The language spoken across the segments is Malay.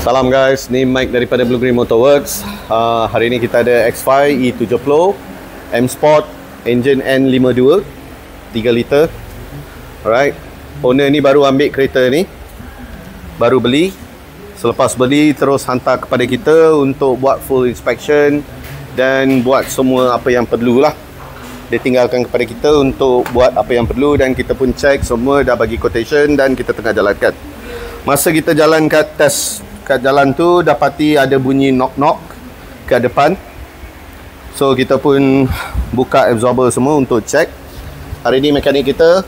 Salam guys, ni Mike daripada Blue Green Motorworks. Hari ni kita ada X5 E70 M Sport, engine N52 3 liter. Alright, owner ni baru ambil kereta ni, baru beli. Selepas beli terus hantar kepada kita untuk buat full inspection dan buat semua apa yang perlu lah. Dia tinggalkan kepada kita untuk buat apa yang perlu dan kita pun check semua, dah bagi quotation dan kita tengah jalankan. Masa kita jalan kat jalan tu, dapati ada bunyi knock-knock kat depan. So kita pun buka absorber semua untuk check. Hari ni mekanik kita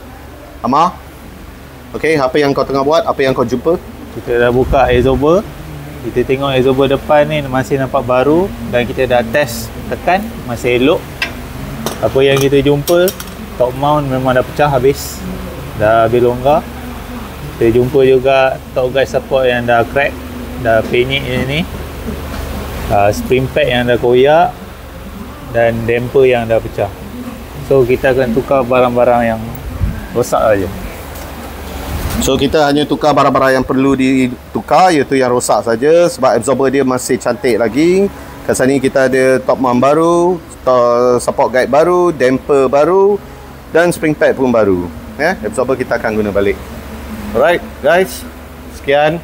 Amar. Okay, apa yang kau tengah buat? Apa yang kau jumpa? Kita dah buka absorber. Kita tengok absorber depan ni masih nampak baru. Dan kita dah test tekan, masih elok. Apa yang kita jumpa, top mount memang dah pecah habis. Dah habis longgar. Kita jumpa juga top guide support yang dah crack, dah penyek ni. Spring pad yang dah koyak. Dan damper yang dah pecah. So kita akan tukar barang-barang yang rosak aja. So kita hanya tukar barang-barang yang perlu ditukar, iaitu yang rosak saja, sebab absorber dia masih cantik lagi. Kat sini kita ada top mount baru, support guide baru, damper baru dan spring pad pun baru. Absorber kita akan guna balik. Alright guys, sekian.